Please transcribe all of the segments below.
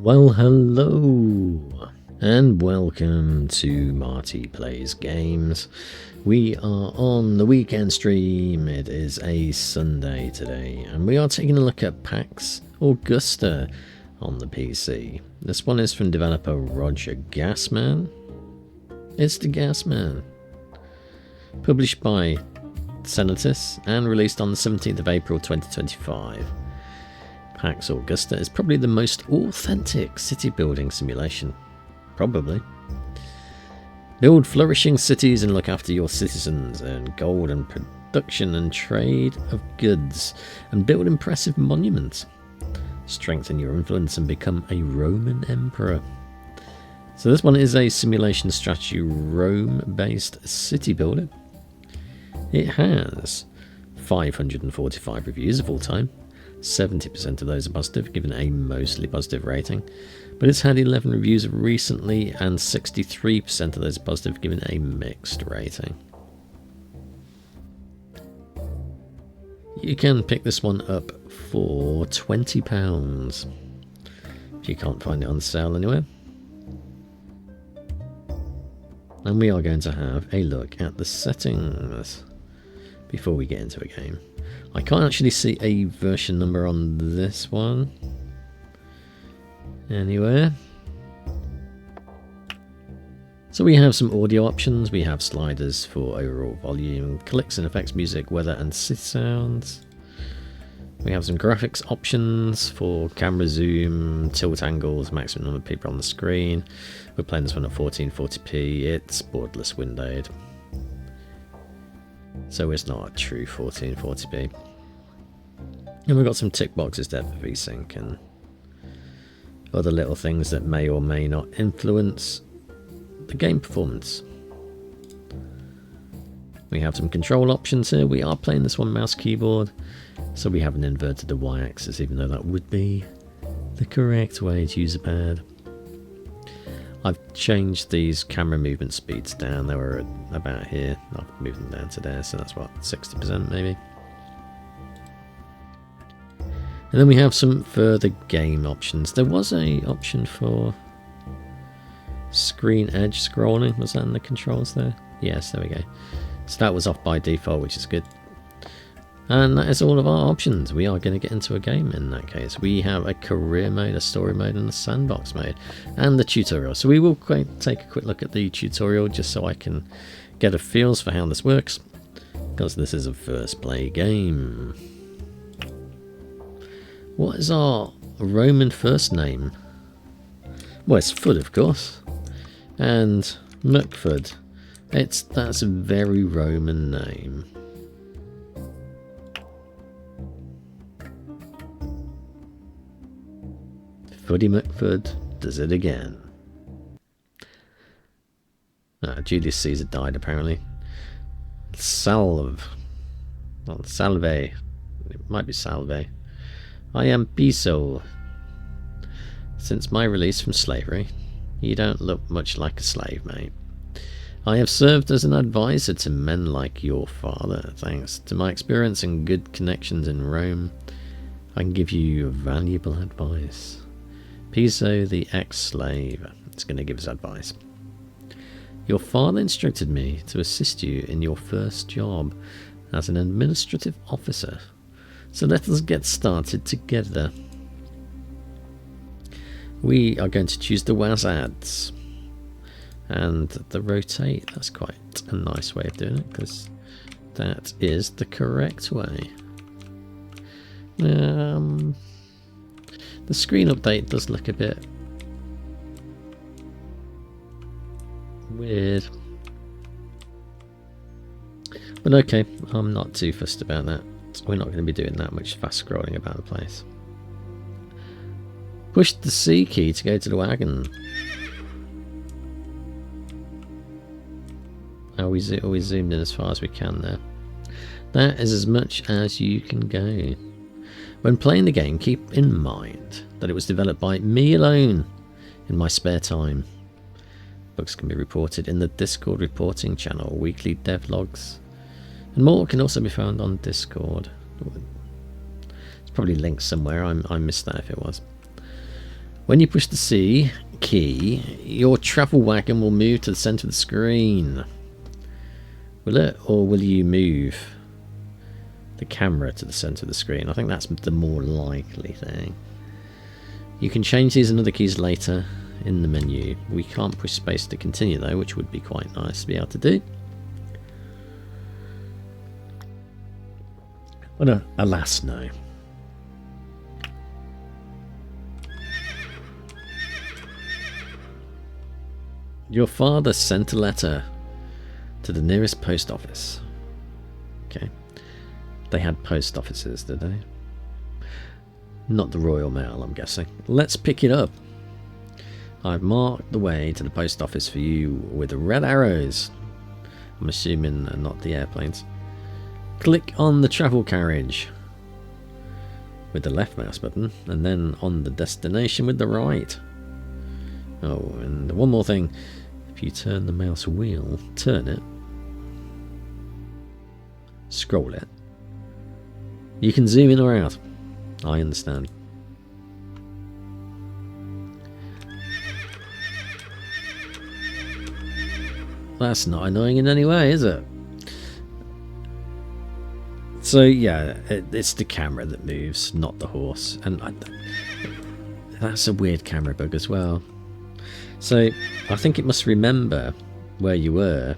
Well, hello and welcome to Marty Plays Games. We are on the weekend stream. It is a Sunday today and we are taking a look at Pax Augusta on the PC. This one is from developer Roger Gassman. It's the Gassman. Published by Senatus and released on the 17th of April 2025. Pax Augusta is probably the most authentic city building simulation. Probably. Build flourishing cities and look after your citizens, earn gold and production and trade of goods, and build impressive monuments. Strengthen your influence and become a Roman emperor. So this one is a simulation strategy Rome-based city builder. It has 545 reviews of all time. 70% of those are positive, given a mostly positive rating. But it's had 11 reviews recently, and 63% of those are positive, given a mixed rating. You can pick this one up for £20 if you can't find it on sale anywhere. And we are going to have a look at the settings before we get into a game. I can't actually see a version number on this one anywhere. So we have some audio options. We have sliders for overall volume, clicks and effects, music, weather and city sounds. We have some graphics options for camera zoom, tilt angles, maximum number of people on the screen. We're playing this one at 1440p. It's borderless windowed, so it's not a true 1440p. And we've got some tick boxes there for VSync and other little things that may or may not influence the game performance. We have some control options here. We are playing this one mouse keyboard, so we haven't inverted the y-axis, even though that would be the correct way to use a pad. I've changed these camera movement speeds down. They were about here. I've moved them down to there, so that's what, 60% maybe. And then we have some further game options. There was a option for screen edge scrolling. Was that in the controls there? Yes, there we go. So that was off by default, which is good. And that is all of our options. We are going to get into a game in that case. We have a career mode, a story mode, and a sandbox mode, and the tutorial. So we will take a quick look at the tutorial just so I can get a feel for how this works, because this is a first play game. What is our Roman first name? Well, it's Foot, of course, and McFoot. That's a very Roman name. Footy McFoot does it again. Julius Caesar died apparently. Salve. Well, salve. It might be salve. I am Piso. Since my release from slavery, you don't look much like a slave, mate. I have served as an advisor to men like your father. Thanks to my experience and good connections in Rome, I can give you valuable advice. Piso, the ex-slave, is going to give us advice. Your father instructed me to assist you in your first job as an administrative officer. So let us get started together. We are going to choose the WASADs and the rotate. That's quite a nice way of doing it, because that is the correct way. The screen update does look a bit weird, but okay, I'm not too fussed about that. We're not going to be doing that much fast scrolling about the place. Push the C key to go to the wagon. We zoomed in as far as we can there. That is as much as you can go. When playing the game, keep in mind that it was developed by me alone in my spare time. Bugs can be reported in the Discord reporting channel. Weekly devlogs and more can also be found on Discord. It's probably linked somewhere. I missed that if it was. When you push the C key, your travel wagon will move to the centre of the screen. Will it, or will you move the camera to the centre of the screen? I think that's the more likely thing. You can change these and other keys later in the menu. We can't push space to continue though, which would be quite nice to be able to do. But alas no. Your father sent a letter to the nearest post office. Okay. They had post offices, did they? Not the Royal Mail, I'm guessing. Let's pick it up. I've marked the way to the post office for you with red arrows. I'm assuming not the airplanes. Click on the travel carriage with the left mouse button, and then on the destination with the right. Oh, and one more thing. If you turn the mouse wheel, turn it, scroll it, you can zoom in or out. I understand. That's not annoying in any way, is it? So yeah, it's the camera that moves, not the horse. And that's a weird camera bug as well. So I think it must remember where you were,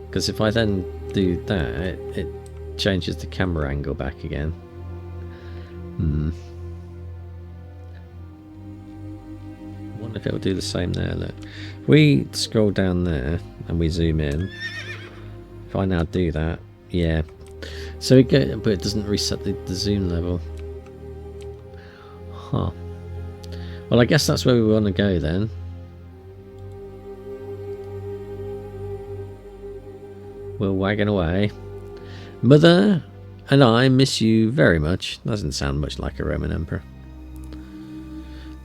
because if I then do that, it changes the camera angle back again. I wonder if it'll do the same there. Look, if we scroll down there and we zoom in, if I now do that, yeah. So it go, but it doesn't reset the zoom level. Huh. Well, I guess that's where we want to go then. We're wagging away. Mother and I miss you very much. Doesn't sound much like a Roman emperor.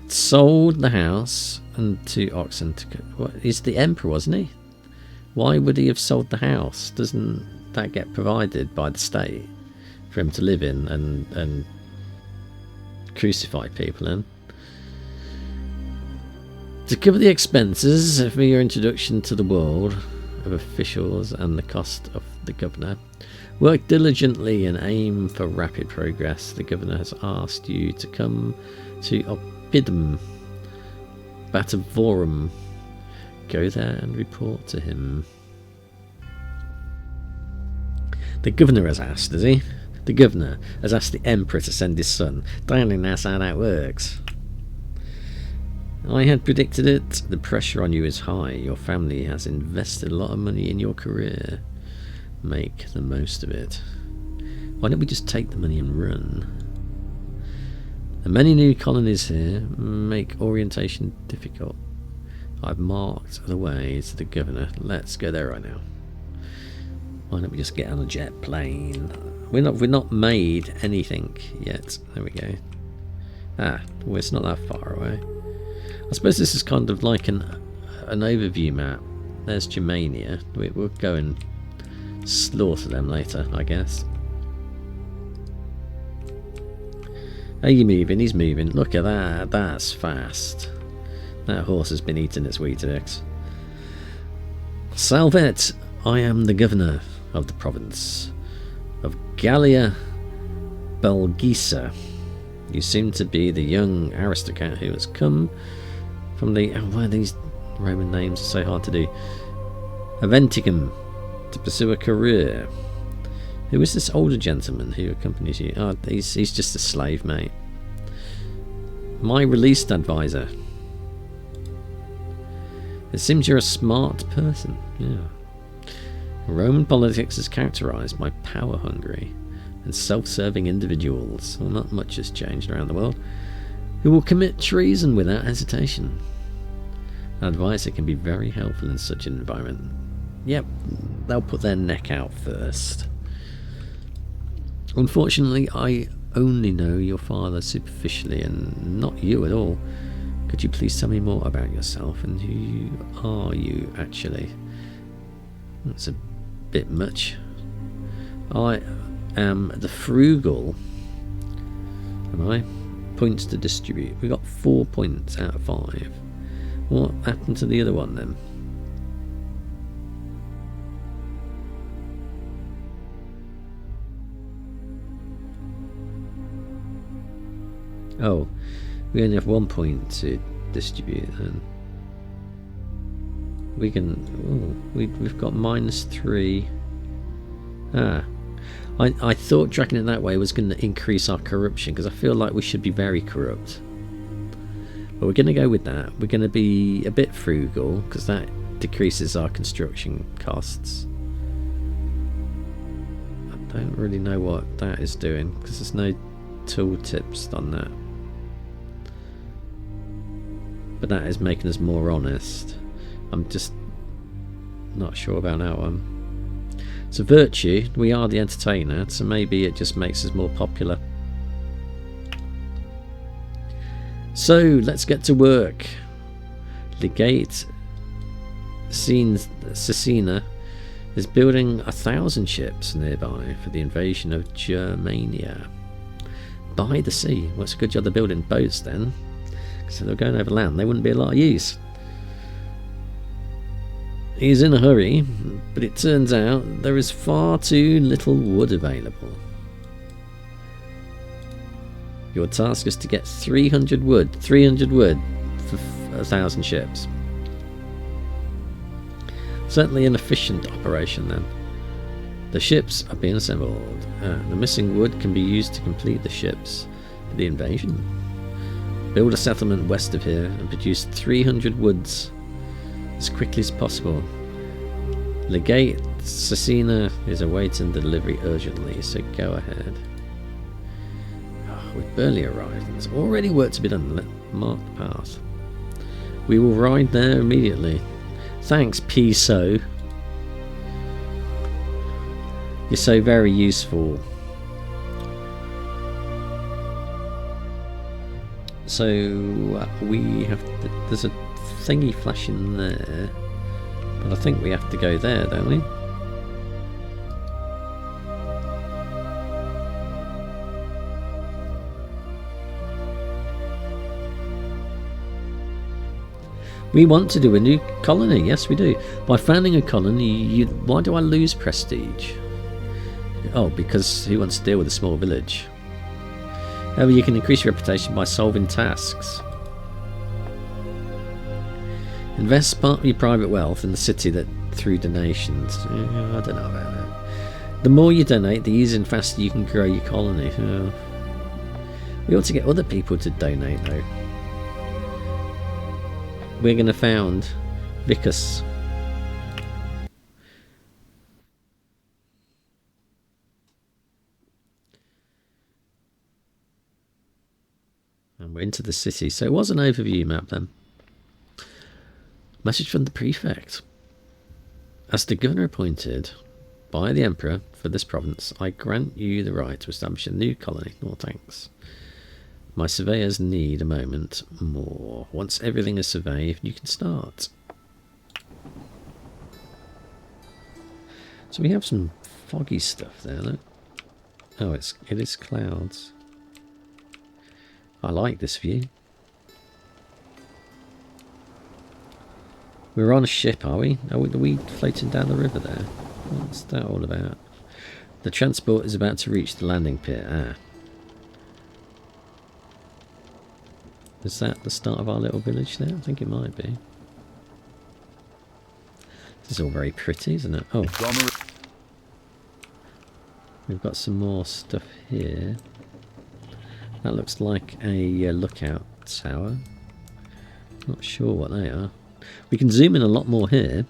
Sold the house and 2 oxen to... What, he's the emperor, wasn't he? Why would he have sold the house? Doesn't that get provided by the state for him to live in and crucify people in? To cover the expenses for your introduction to the world of officials and the cost of the governor, work diligently and aim for rapid progress. The governor has asked you to come to Oppidum Batavorum. Go there and report to him. The governor has asked, has he? The governor has asked the emperor to send his son. Don't think that's how that works. I had predicted it. The pressure on you is high. Your family has invested a lot of money in your career. Make the most of it. Why don't we just take the money and run? And many new colonies here make orientation difficult. I've marked the way to the governor. Let's go there right now. Why don't we just get on a jet plane? We're not made anything yet. There we go. Ah, well, it's not that far away. I suppose this is kind of like an overview map. There's Germania. We'll go and slaughter them later, I guess. Are you moving? He's moving. Look at that. That's fast. That horse has been eating its Weetabix. Salvet, I am the governor of the province of Gallia Belgisa. You seem to be the young aristocrat who has come from the... Oh, why are these Roman names are so hard to do? Aventicum, to pursue a career. Who is this older gentleman who accompanies you? Oh, he's just a slave, mate. My released advisor. It seems you're a smart person. Yeah. Roman politics is characterized by power-hungry and self-serving individuals. Well, not much has changed around the world. Who will commit treason without hesitation. An advisor can be very helpful in such an environment. Yep, they'll put their neck out first. Unfortunately, I only know your father superficially and not you at all. Could you please tell me more about yourself and who are you actually? That's a bit much. I am the frugal. Am I? points to distribute. We got 4 points out of 5. What happened to the other one then? Oh, we only have 1 point to distribute then. We can... Oh, we've got -3. Ah. I thought dragging it that way was going to increase our corruption, because I feel like we should be very corrupt. But we're going to go with that. We're going to be a bit frugal, because that decreases our construction costs. I don't really know what that is doing, because there's no tooltips on that. But that is making us more honest. I'm just not sure about that one. So virtue, we are the entertainer, so maybe it just makes us more popular. So let's get to work. Legate Cecina is building 1,000 ships nearby for the invasion of Germania. By the sea. Well, it's a good job they're building boats then. Because if they're going over land, they wouldn't be a lot of use. He's in a hurry, but it turns out there is far too little wood available. Your task is to get 300 wood for 1,000 ships. Certainly an efficient operation then. The ships are being assembled. The missing wood can be used to complete the ships for the invasion. Build a settlement west of here and produce 300 woods as quickly as possible. Legate Cecina is awaiting delivery urgently, so go ahead. Oh, we've barely arrived and there's already work to be done. Let's mark the path. We will ride there immediately. Thanks, Piso. You're so very useful. So we have to, there's a thingy flashing there, but I think we have to go there, don't we? We want to do a new colony, yes we do. By founding a colony, why do I lose prestige? Oh, because who wants to deal with a small village? However, you can increase your reputation by solving tasks. Invest part of your private wealth in the city that through donations. I don't know about that. The more you donate, the easier and faster you can grow your colony. We ought to get other people to donate though. We're going to found Vicus. And we're into the city. So it was an overview map then. Message from the prefect. As the governor appointed by the emperor for this province, I grant you the right to establish a new colony. No thanks. My surveyors need a moment more. Once everything is surveyed, you can start. So we have some foggy stuff there, look. Oh, it is clouds. I like this view. We're on a ship, are we? Are we floating down the river there? What's that all about? The transport is about to reach the landing pier. Ah. Is that the start of our little village there? I think it might be. This is all very pretty, isn't it? Oh. We've got some more stuff here. That looks like a lookout tower. Not sure what they are. We can zoom in a lot more here.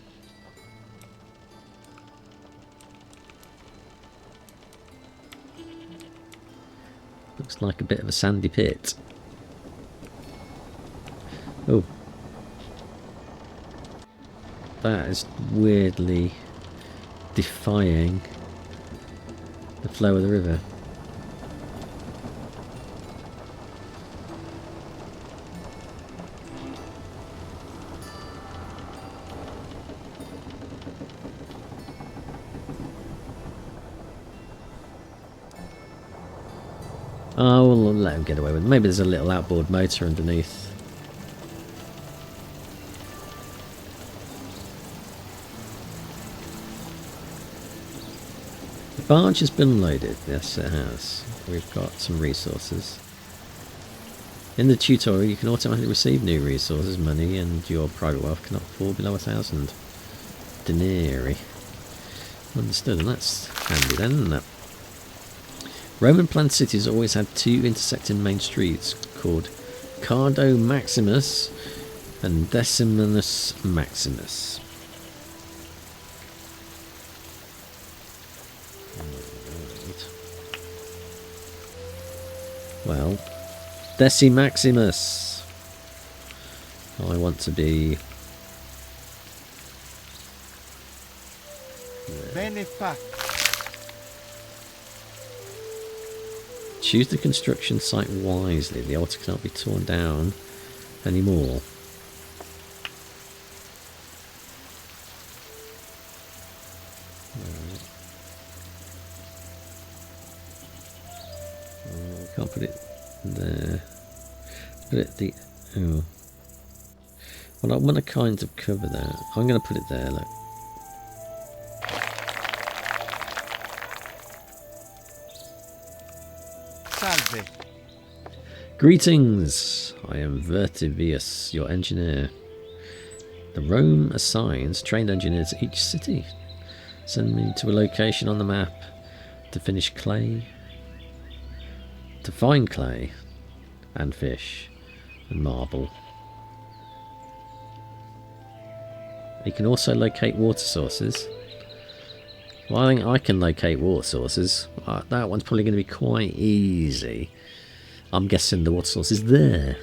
Looks like a bit of a sandy pit. Oh. That is weirdly defying the flow of the river. Oh, we'll let him get away with it. Maybe there's a little outboard motor underneath. The barge has been loaded. Yes, it has. We've got some resources. In the tutorial, you can automatically receive new resources, money, and your private wealth cannot fall below 1,000 denarii. Understood, and that's handy then, isn't it? Roman planned cities always had two intersecting main streets called Cardo Maximus and Decimanus Maximus. Well, Decimaximus. I want to be... Choose the construction site wisely. The altar cannot be torn down anymore. Can't put it there. Put it the... Oh. Well, I want to kind of cover that. I'm going to put it there, look. Salve. Greetings! I am Vertivius, your engineer. The Rome assigns trained engineers to each city. Send me to a location on the map to finish clay, to find clay and fish and marble. You can also locate water sources. Well, I think I can locate water sources. That one's probably going to be quite easy. I'm guessing the water source is there.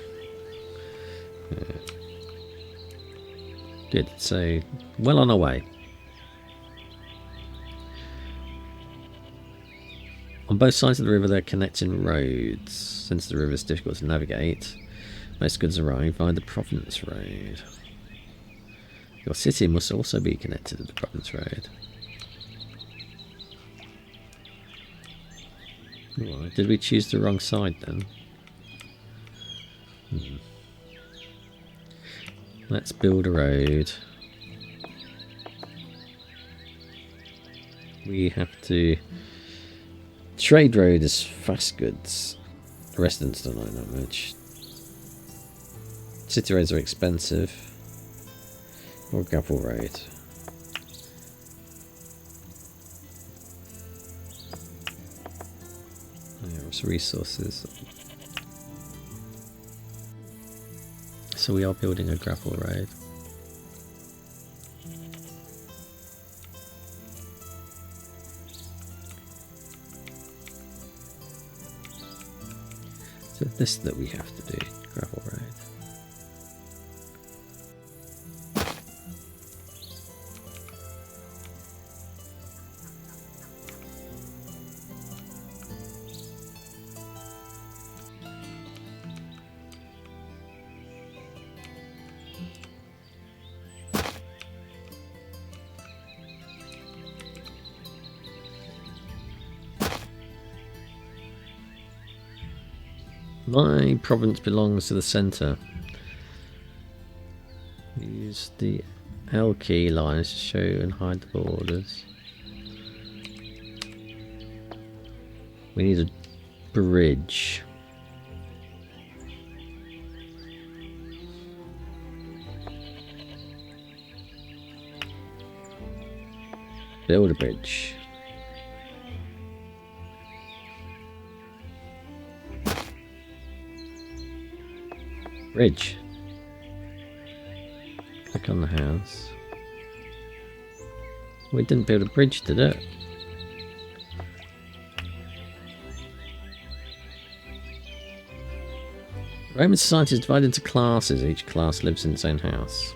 Good, so well on our way. On both sides of the river there are connecting roads. Since the river is difficult to navigate, most goods arrive via the Province Road. Your city must also be connected to the Province Road. Right, did we choose the wrong side then? Let's build a road. We have to... Trade road is fast goods. Residents don't like that much. City roads are expensive. Or gravel road. There's resources. So we are building a gravel road. So this that we have to do, gravel road. My province belongs to the centre. Use the L key lines to show and hide the borders. We need a bridge. Build a bridge. Bridge. Click on the house. We didn't build a bridge, did it? Roman society is divided into classes. Each class lives in its own house.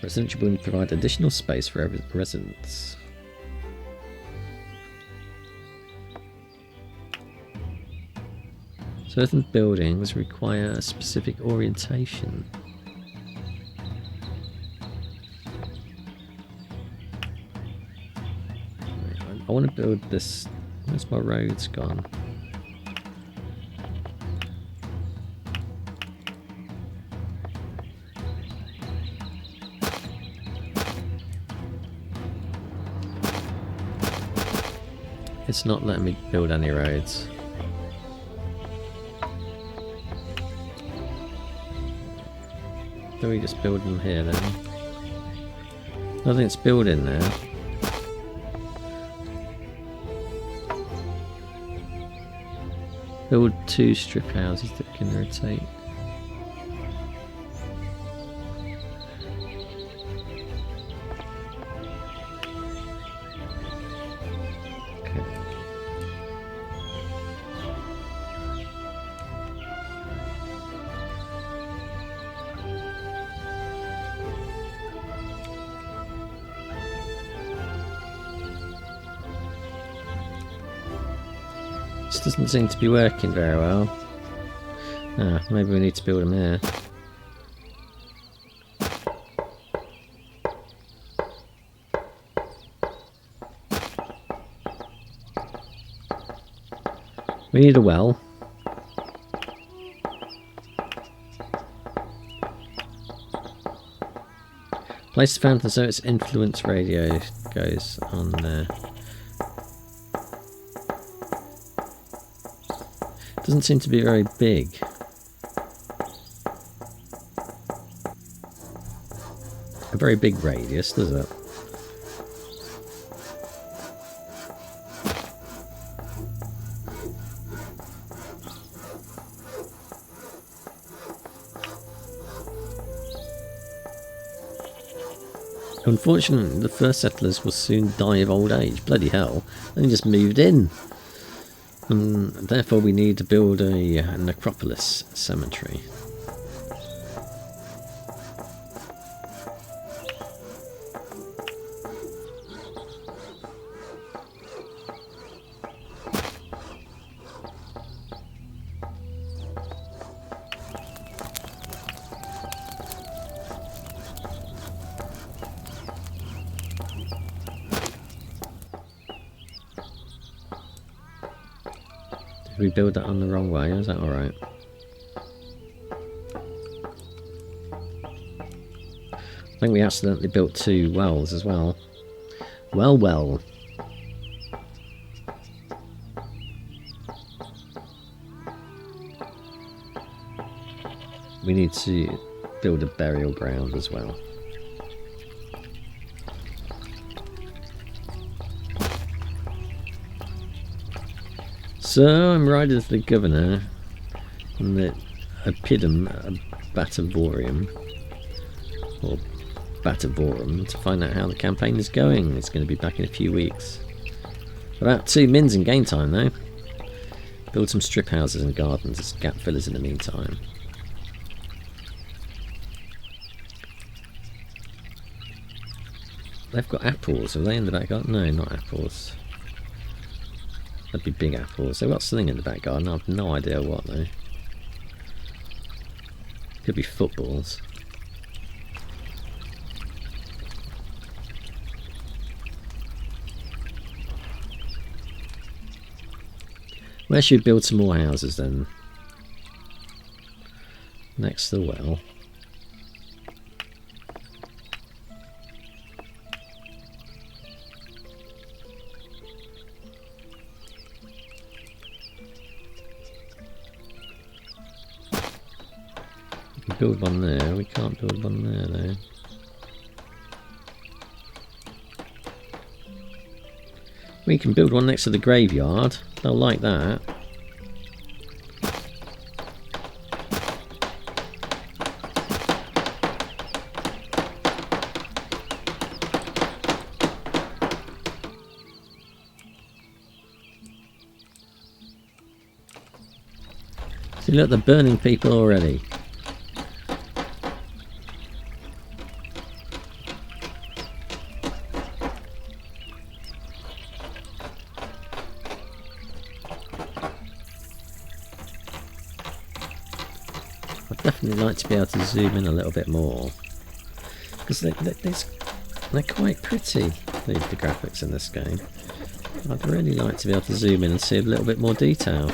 Residential buildings provide additional space for residents. Certain buildings require a specific orientation. I want to build this. Where's my roads gone? It's not letting me build any roads. Do we just build them here then? Nothing's building there. Build 2 strip houses that can rotate. This doesn't seem to be working very well. Ah, maybe we need to build them here. We need a well. Place the fountain so its influence radio goes on there. Doesn't seem to be very big. A very big radius, does it? Unfortunately, the first settlers will soon die of old age. Bloody hell, they just moved in. And therefore we need to build a necropolis cemetery. Did we build that on the wrong way, or is that alright? I think we accidentally built 2 wells as well. Well. We need to build a burial ground as well. So I'm right as the governor on the Epidum Batavorium, or Batavorum, to find out how the campaign is going. It's going to be back in a few weeks. About 2 mins in game time though. Build some strip houses and gardens as gap fillers in the meantime. They've got apples. Are they in the back garden? No, not apples. That'd be big apples. They've got something in the back garden. I have no idea what though. Could be footballs. Where should we build some more houses then? Next to the well. Build one there, we can't build one there though. We can build one next to the graveyard, they'll like that. See, look, they're burning people already. Definitely like to be able to zoom in a little bit more because they're quite pretty, the graphics in this game. I'd really like to be able to zoom in and see a little bit more detail.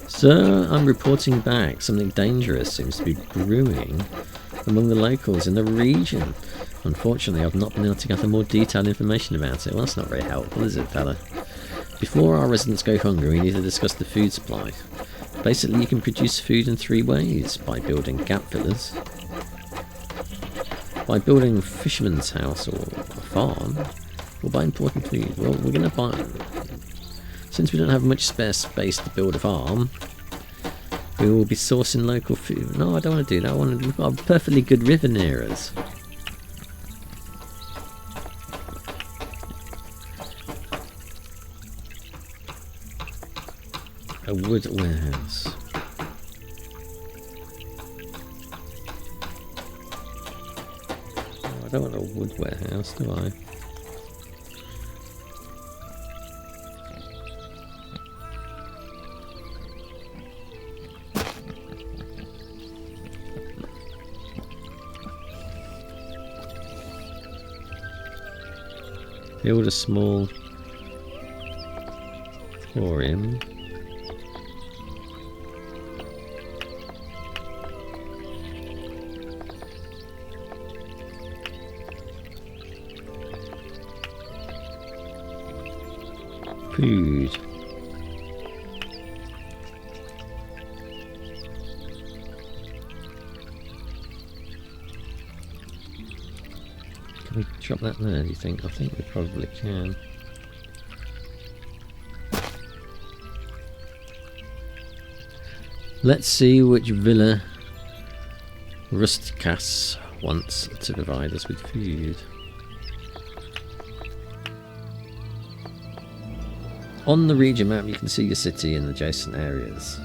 Sir, I'm reporting back. Something dangerous seems to be brewing among the locals in the region. Unfortunately, I've not been able to gather more detailed information about it. Well, that's not very helpful, is it, fella? Before our residents go hungry, we need to discuss the food supply. Basically, you can produce food in 3 ways. By building gap fillers, by building a fisherman's house or a farm, or by importing food. Well, we're going to buy... Since we don't have much spare space to build a farm, we will be sourcing local food. No, I don't want to do that. We've got a perfectly good river near us. A wood warehouse. Oh, I don't want a wood warehouse, do I? Build a small emporium. Food. Can we drop that there, do you think? I think we probably can. Let's see which Villa Rusticas wants to provide us with food. On the region map, you can see your city and adjacent areas.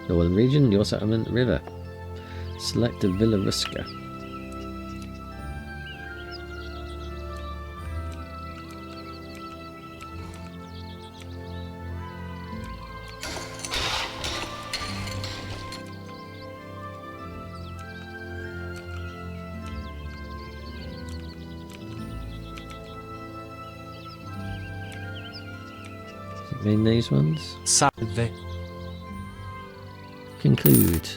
Northern region, your settlement, river. Select a Villa Rusca. Does it mean these ones? Salve. Conclude.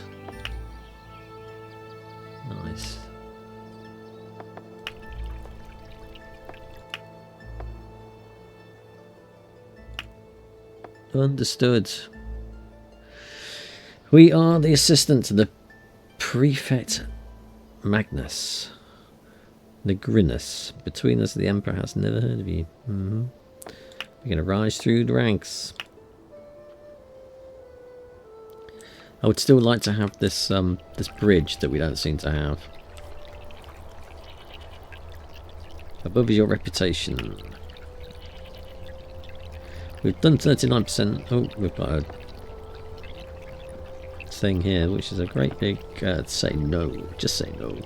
Nice. Understood. We are the assistant to the Prefect Magnus Negrinus. Between us, the Emperor has never heard of you. We're going to rise through the ranks. I would still like to have this this bridge that we don't seem to have. Above is your reputation. We've done 39%. Oh, we've got a thing here, which is a great big say no. Just say no.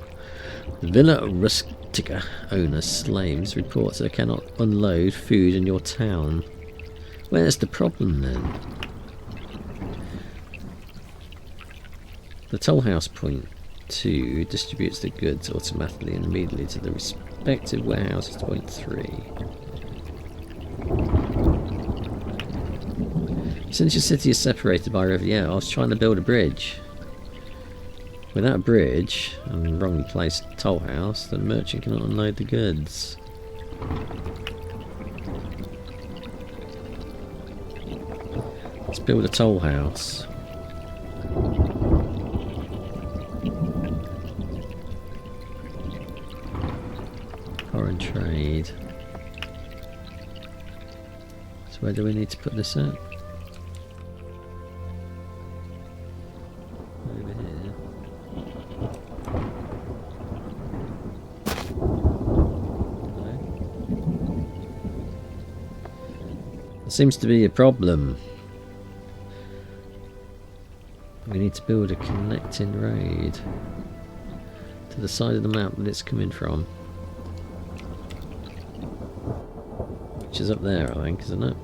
Villa Rustica owner slaves reports they cannot unload food in your town. Where's the problem then? The toll house point 2 distributes the goods automatically and immediately to the respective warehouses. Point 3. Since your city is separated by a river, yeah, I was trying to build a bridge. Without a bridge and wrongly placed toll house, the merchant cannot unload the goods. Let's build a toll house. Foreign trade. So where do we need to put this at? Over here. There seems to be a problem. We need to build a connecting road to to the side of the map that it's coming from. Which is up there, I think, isn't it?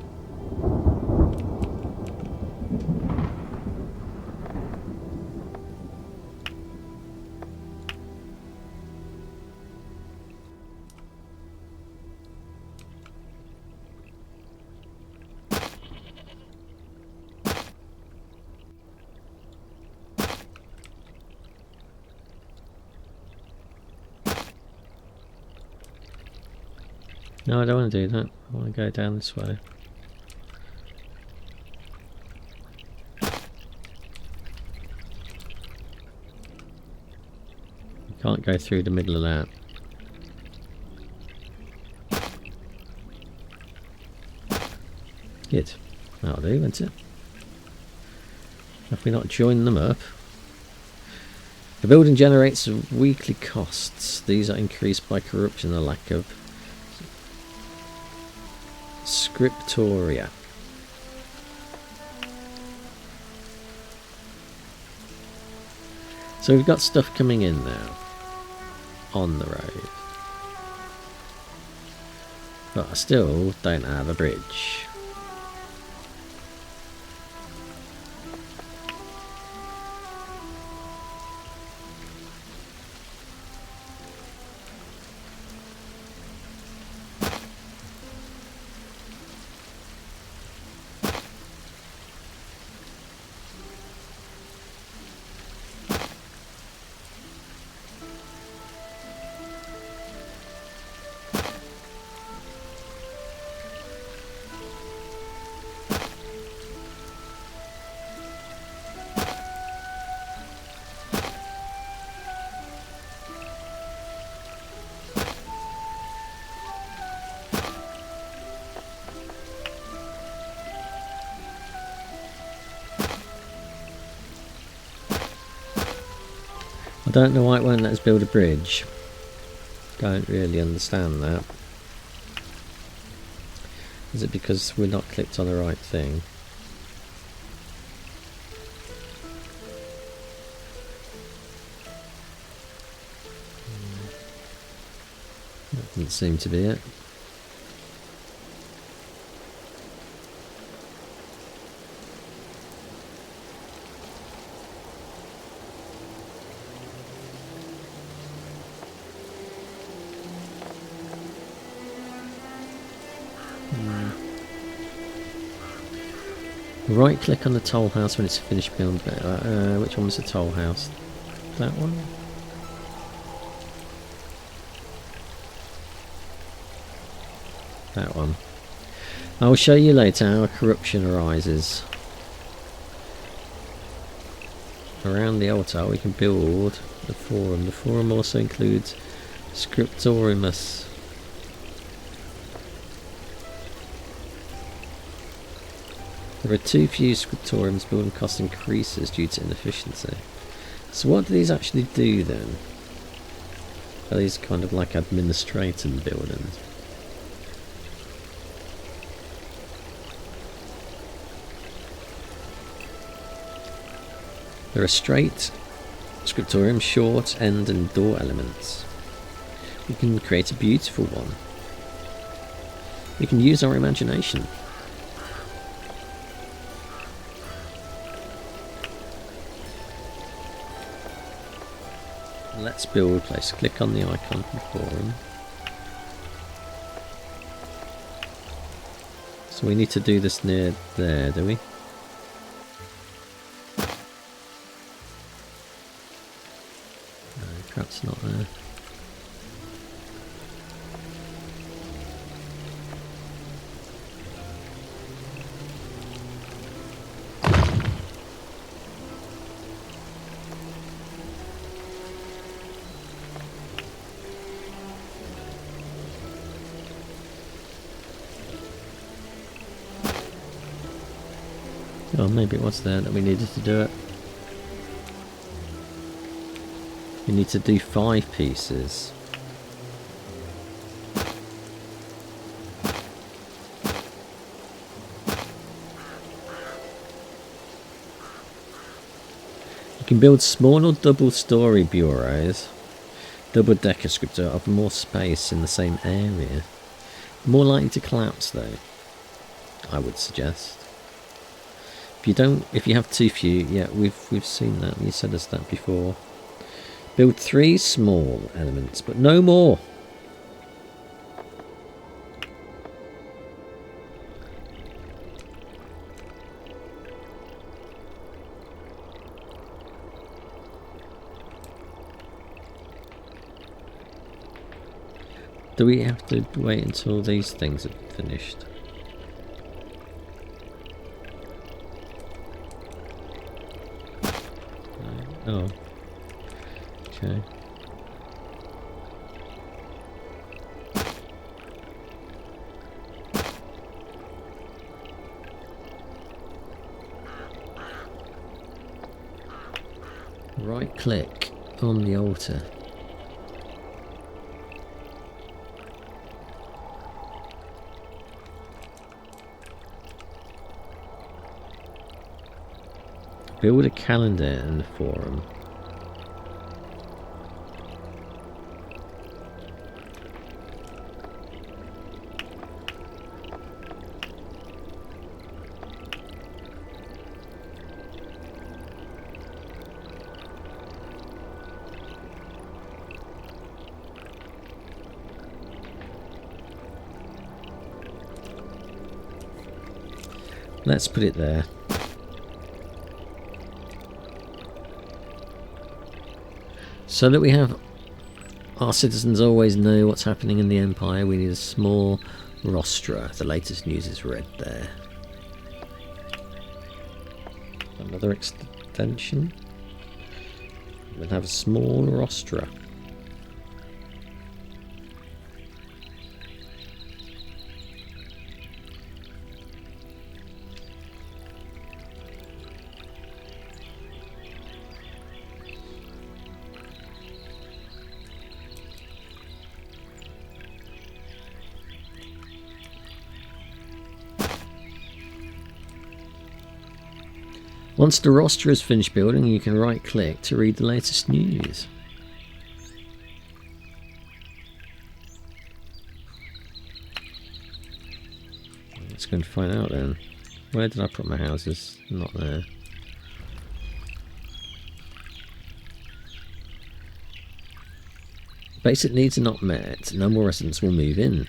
No, I don't want to do that. I want to go down this way. You can't go through the middle of that. Good. That'll do, won't it? Have we not joined them up? The building generates weekly costs. These are increased by corruption and lack of scriptoria. So we've got stuff coming in now on the road, but I still don't have a bridge. I don't know why it won't let us build a bridge. Don't really understand that. Is it because we're not clicked on the right thing? That doesn't seem to be it. Right click on the toll house when it's finished building. Which one was the toll house? That one? That one. I will show you later how corruption arises. Around the altar we can build the forum. The forum also includes scriptoriumus. There are too few scriptoriums. Building cost increases due to inefficiency. So what do these actually do then? Are these kind of like administrating buildings? There are straight scriptorium, short, end and door elements. We can create a beautiful one. We can use our imagination. Let's build a place. Click on the icon for the forum. So we need to do this near there, do we? No, perhaps not there. Oh, maybe it was there that we needed to do it. We need to do 5 pieces. You can build small or double story bureaus Double-decker scripter offer more space in the same area. More likely to collapse though, I would suggest. If you have too few, yeah, we've seen that. You said us that before. Build 3 small elements, but no more. Do we have to wait until these things are finished? No. Oh. Okay. Right click on the altar. Build a calendar in the forum. Let's put it there. So that we have our citizens always know what's happening in the Empire, we need a small rostra. The latest news is read there. Another extension. We'll have a small rostra. Once the roster is finished building, you can right click to read the latest news. Let's go and find out then. Where did I put my houses? Not there. Basic needs are not met. No more residents will move in.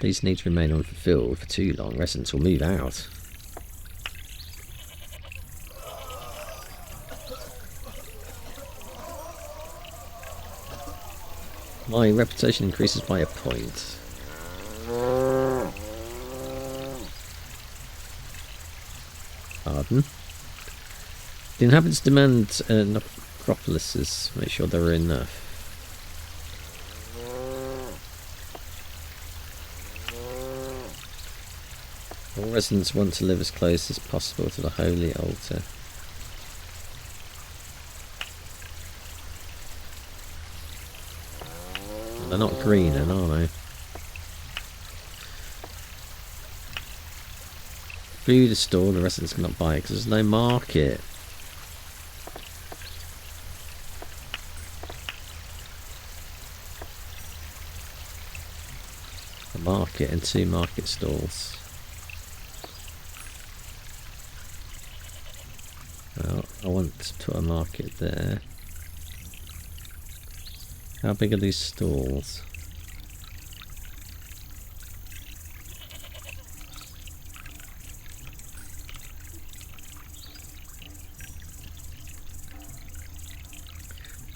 These needs remain unfulfilled for too long. Residents will move out. My reputation increases by a point. Pardon? The inhabitants demand necropolises. Make sure there are enough. All residents want to live as close as possible to the holy altar. They're not green then, are they? Food is stored, the residents cannot buy it because there's no market. A market and 2 market stalls. Well, I want to put a market there. How big are these stalls?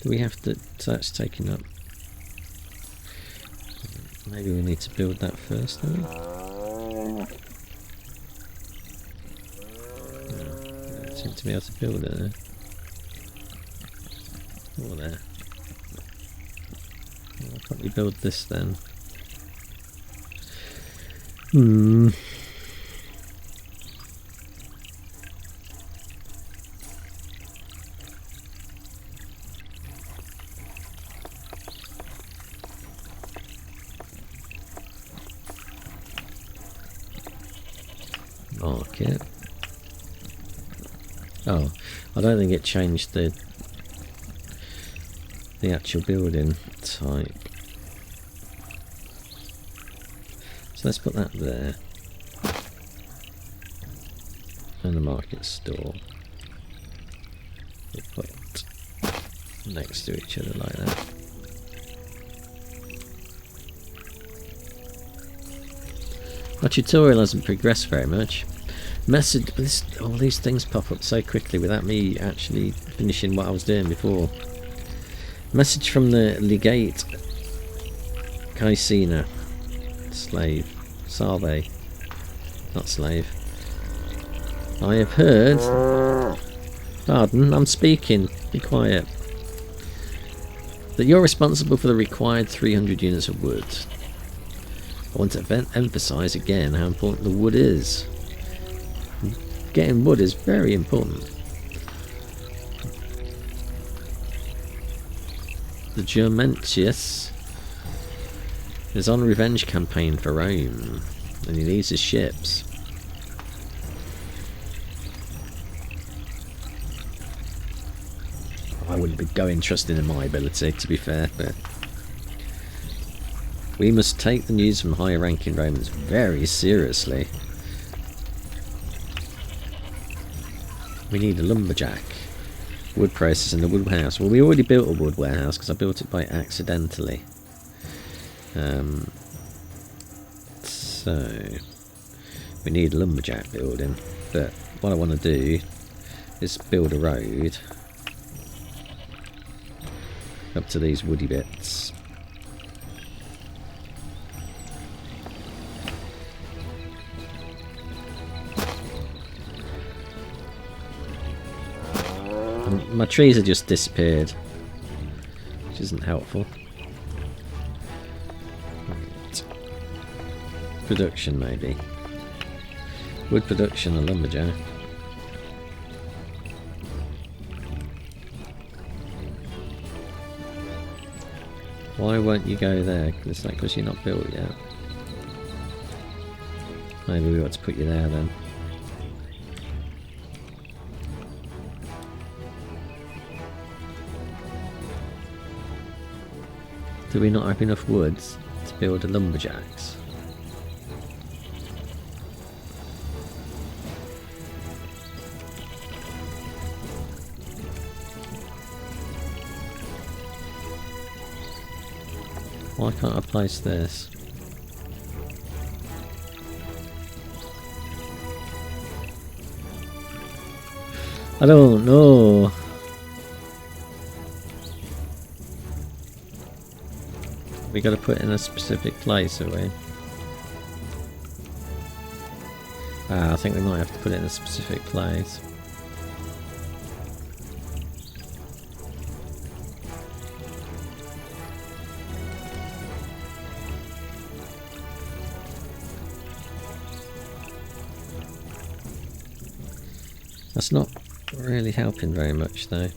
Do we have to... So that's taken up. Maybe we need to build that first, don't we? No, don't seem to be able to build it there. Oh, there. I'll probably build this then. Market. Oh, I don't think it changed the the actual building type. So let's put that there. And the market store. We'll put next to each other like that. My tutorial hasn't progressed very much. Message, all these things pop up so quickly without me actually finishing what I was doing before. Message from the legate Kaisina. Slave. Salve. Not slave. I have heard... Pardon, I'm speaking. Be quiet. That you're responsible for the required 300 units of wood. I want to emphasise again how important the wood is. Getting wood is very important. The Germentius is on revenge campaign for Rome, and he needs his ships. I wouldn't be going trusting in my ability, to be fair, but we must take the news from higher ranking Romans very seriously. We need a lumberjack. Wood processing, the wood warehouse. Well, we already built a wood warehouse because I built it by accidentally. So we need a lumberjack building, but what I want to do is build a road up to these woody bits. And my trees have just disappeared, which isn't helpful. Right. Production maybe. Wood production, a lumberjack. Why won't you go there? Is that because you're not built yet? Maybe we ought to put you there then. Do we not have enough woods to build a lumberjacks? Why can't I place this? I don't know. We got to put it in a specific place, are we? I think we might have to put it in a specific place. That's not really helping very much though.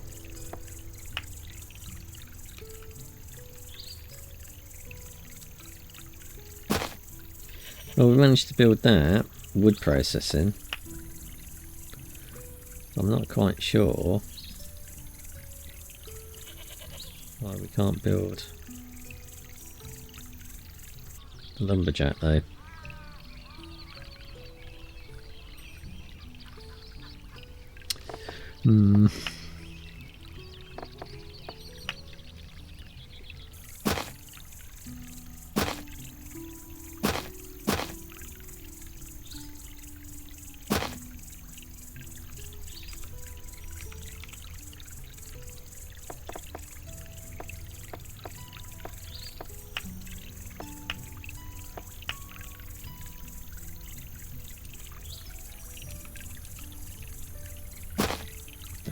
Well, we managed to build that. Wood processing. I'm not quite sure why we can't build the lumberjack though.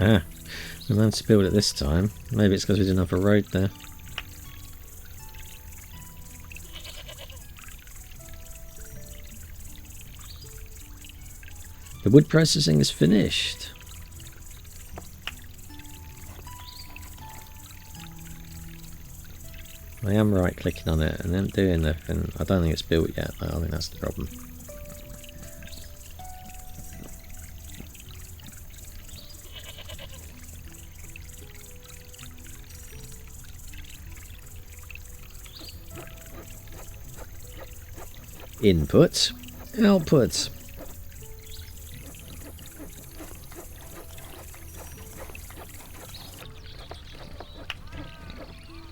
Ah, we managed to build it this time. Maybe it's because we didn't have a road there. The wood processing is finished. I am right clicking on it and then doing nothing. I don't think it's built yet. I think that's the problem. Input, output.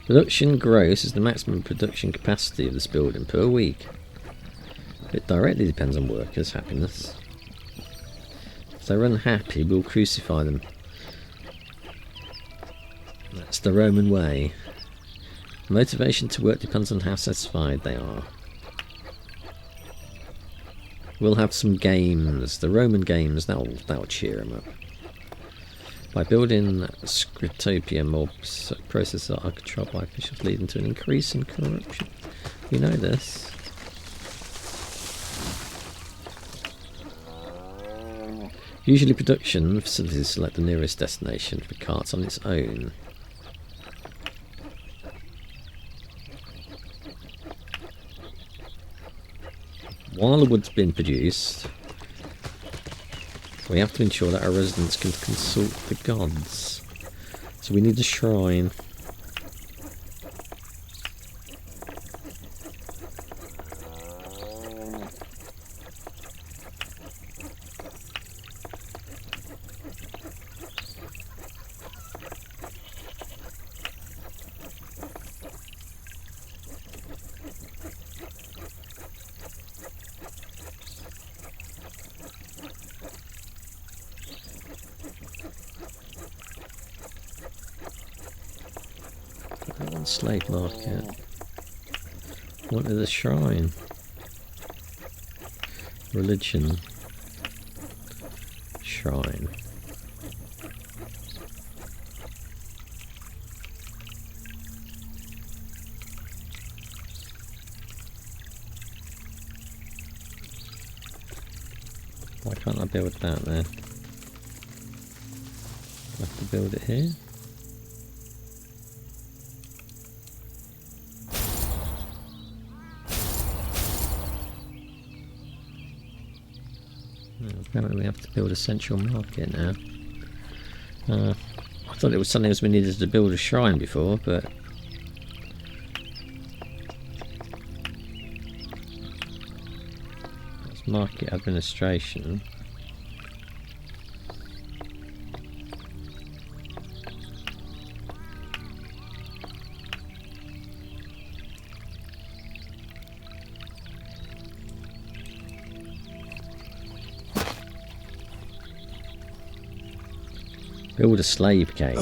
Production gross is the maximum production capacity of this building per week. It directly depends on workers' happiness. If they're unhappy, we'll crucify them. That's the Roman way. Motivation to work depends on how satisfied they are. We'll have some games, the Roman games, that'll cheer them up. By building Scriptopia mobs, processes are controlled by officials, leading to an increase in corruption. We know this. Usually production facilities select the nearest destination for carts on its own. While the wood's been produced, we have to ensure that our residents can consult the gods. So we need a shrine. Slave market. Wanted a shrine. Religion. Shrine. Why can't I build that there? I have to build it here. Apparently we have to build a central market now. I thought it was something else we needed to build a shrine before, but that's market administration. Build a slave cage.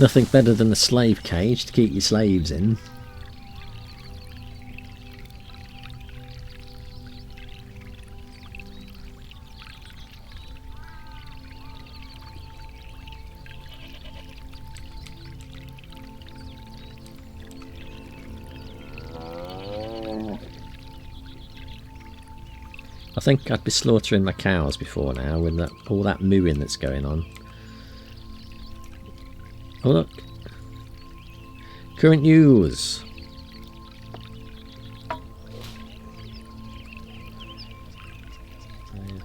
Nothing better than a slave cage to keep your slaves in. I think I'd be slaughtering my cows before now with all that mooing that's going on. Oh look! Current news!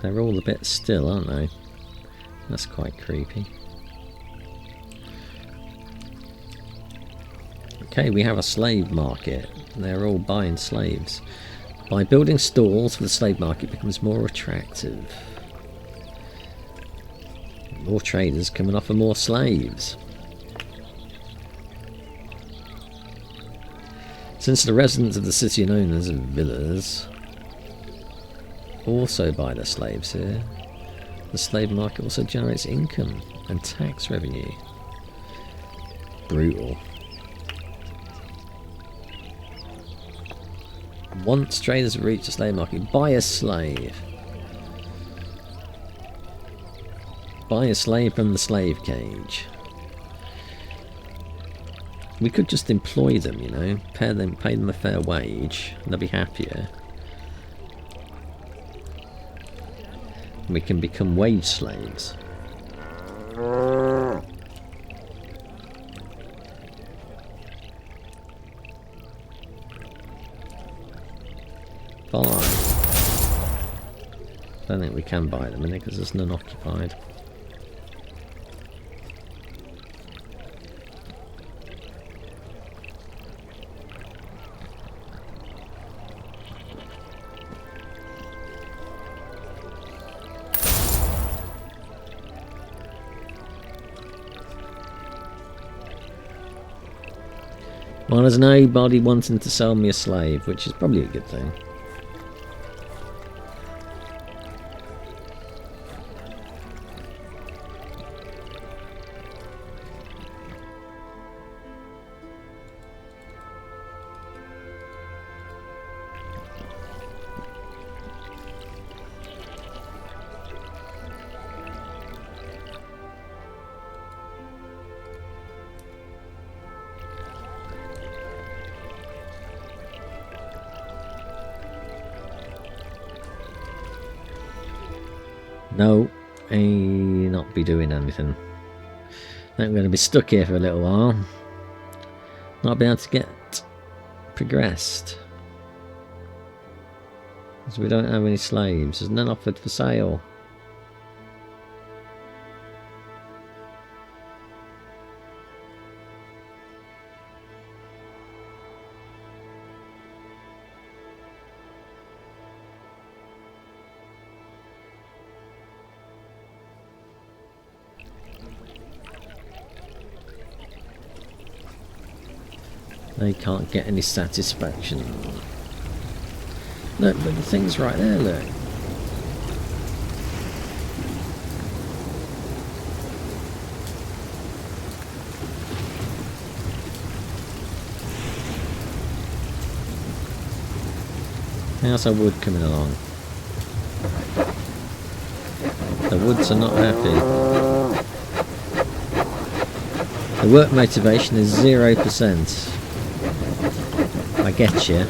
They're all a bit still, aren't they? That's quite creepy. Okay, we have a slave market. They're all buying slaves. By building stalls for the slave market becomes more attractive. More traders come and offer more slaves. Since the residents of the city and owners of villas also buy their slaves here, the slave market also generates income and tax revenue. Brutal. Once traders have reached the slave market, buy a slave. Buy a slave from the slave cage. We could just employ them, you know, pay them a fair wage, and they'll be happier. And we can become wage slaves. Fine. I don't think we can buy them in it because there's none occupied. Well, there's nobody wanting to sell me a slave, which is probably a good thing. No, not be doing anything. I think we're going to be stuck here for a little while. Not be able to get progressed. Because we don't have any slaves. There's none offered for sale. They can't get any satisfaction. Look, but the thing's right there, look. How's our wood coming along? The woods are not happy. The work motivation is 0%. I get you. I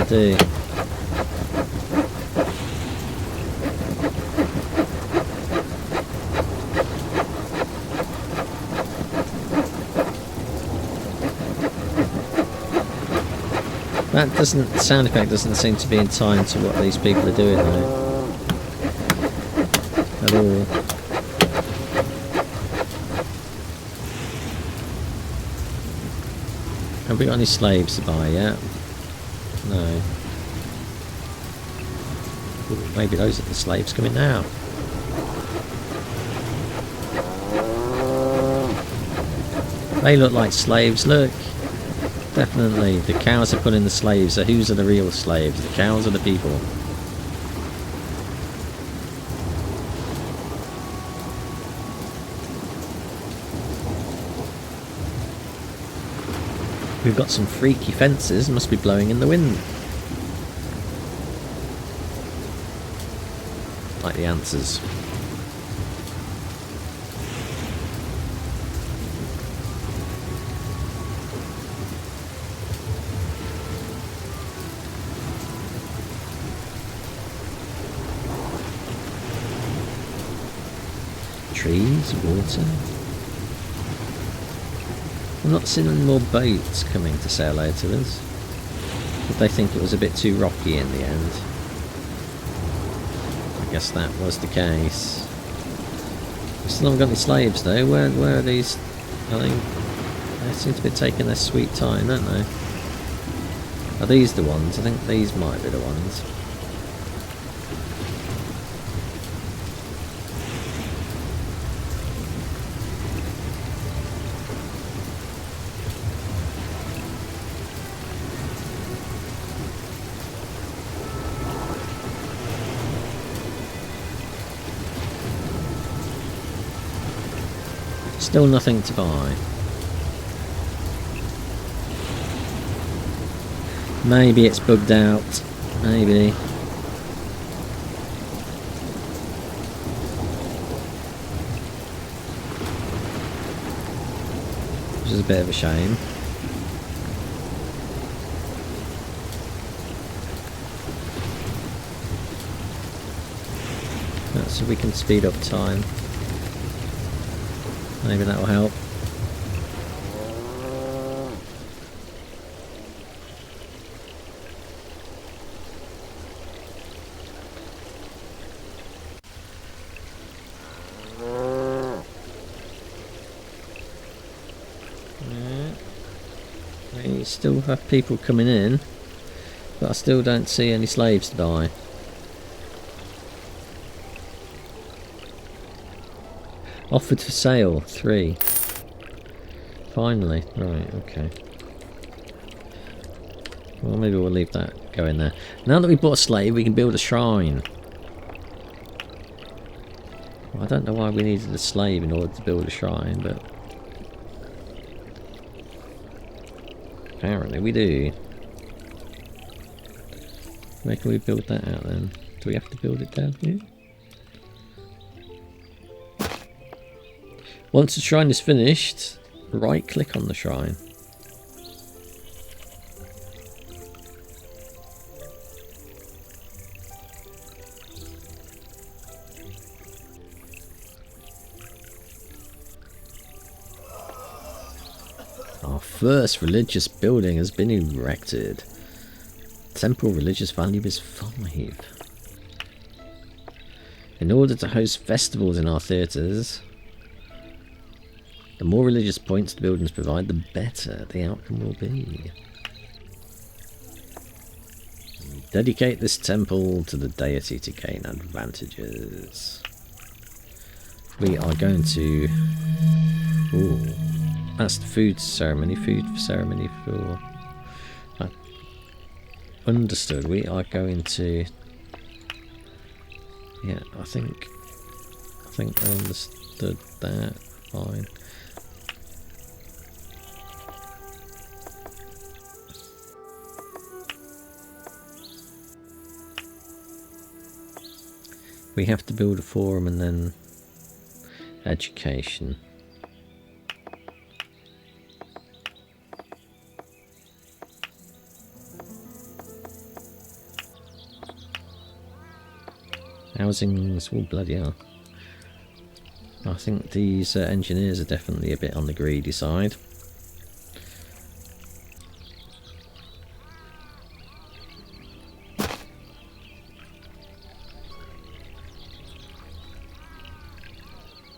do. That sound effect doesn't seem to be in time to what these people are doing though. At all. Have we got any slaves to buy yet? No. Ooh, maybe those are the slaves coming now. They look like slaves, look. Definitely. The cows are pulling the slaves, so whose are the real slaves? The cows or the people? We've got some freaky fences, must be blowing in the wind. Like the answers. Trees, water. I'm not seeing any more boats coming to say hello to us. Did they think it was a bit too rocky in the end? I guess that was the case. We still haven't got any slaves though. Where are these? They seem to be taking their sweet time, don't they? Are these the ones? I think these might be the ones. Still nothing to buy. Maybe it's bugged out. Maybe. Which is a bit of a shame. So we can speed up time. Maybe that will help. still have people coming in, but I still don't see any slaves die. Offered for sale, 3. Finally, right, okay. Well, maybe we'll leave that going there. Now that we've bought a slave, we can build a shrine. Well, I don't know why we needed a slave in order to build a shrine, but apparently we do. Where can we build that out then? Do we have to build it down here? Once the shrine is finished, right click on the shrine. Our first religious building has been erected. Temple religious value is 5. In order to host festivals in our theatres, the more religious points the buildings provide, the better the outcome will be. Dedicate this temple to the deity to gain advantages. We are going to... Ooh, that's the food ceremony. Food ceremony for... Understood. We are going to... Yeah, I think I understood that. Fine. We have to build a forum and then education. Housing's, oh bloody hell. I think these engineers are definitely a bit on the greedy side.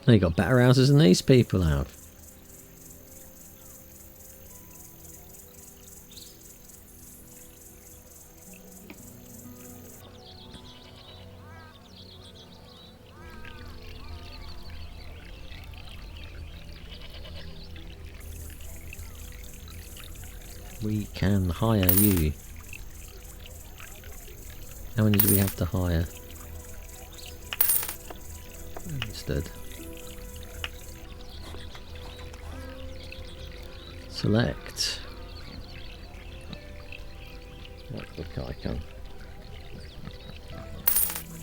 They got better houses than these people have. We can hire you. How many do we have to hire? Understood. Select. What book icon?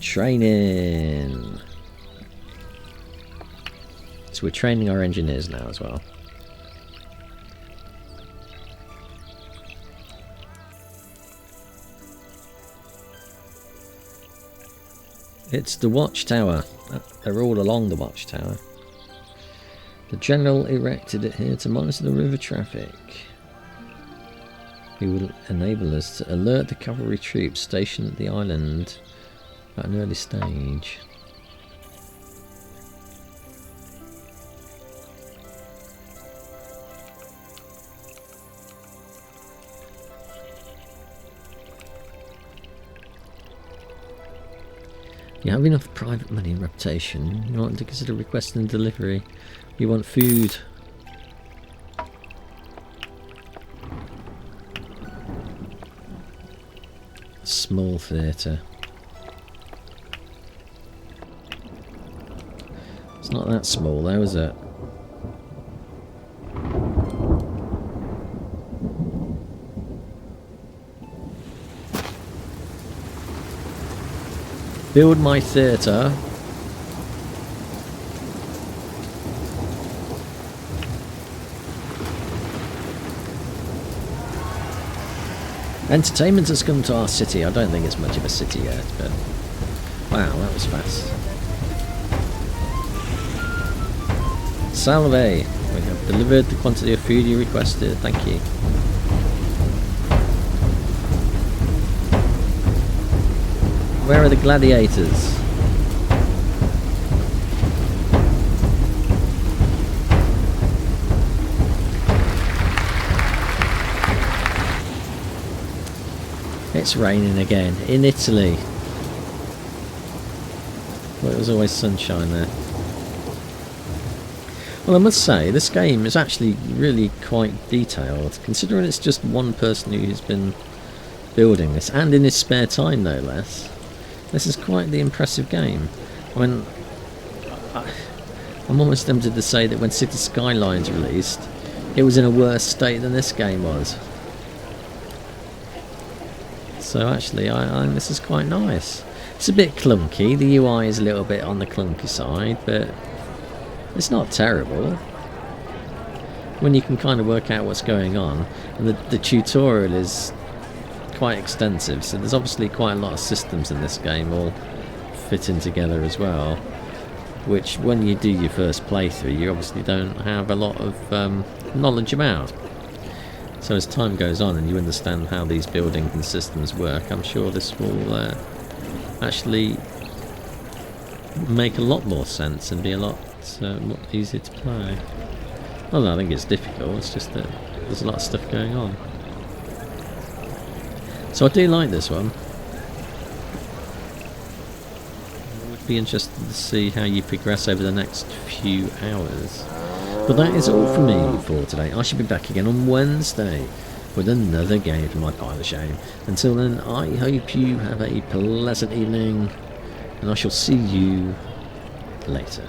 Training. So we're training our engineers now as well. It's the watchtower. They're all along the watchtower. The general erected it here to monitor the river traffic. He will enable us to alert the cavalry troops stationed at the island at an early stage. You have enough private money and reputation. You want to consider requesting delivery. You want food. Small theatre. It's not that small though, is it? Build my theatre. Entertainment has come to our city. I don't think it's much of a city yet, but wow, that was fast. Salve! We have delivered the quantity of food you requested. Thank you. Where are the gladiators? It's raining again in Italy. Well, it was always sunshine there. Well, I must say, this game is actually really quite detailed, considering it's just one person who's been building this, and in his spare time, no less. This is quite the impressive game. I mean, I'm almost tempted to say that when City Skylines released, it was in a worse state than this game was. So actually, I think this is quite nice. It's a bit clunky, the UI is a little bit on the clunky side, but it's not terrible when you can kind of work out what's going on. And the tutorial is quite extensive, so there's obviously quite a lot of systems in this game all fitting together as well, which when you do your first playthrough you obviously don't have a lot of knowledge about. So as time goes on and you understand how these buildings and systems work, I'm sure this will actually make a lot more sense and be a lot easier to play. Well, no, I think it's difficult, it's just that there's a lot of stuff going on. So I do like this one. I would be interested to see how you progress over the next few hours. But that is all from me for today. I shall be back again on Wednesday with another game from my pile of shame. Until then, I hope you have a pleasant evening, and I shall see you later.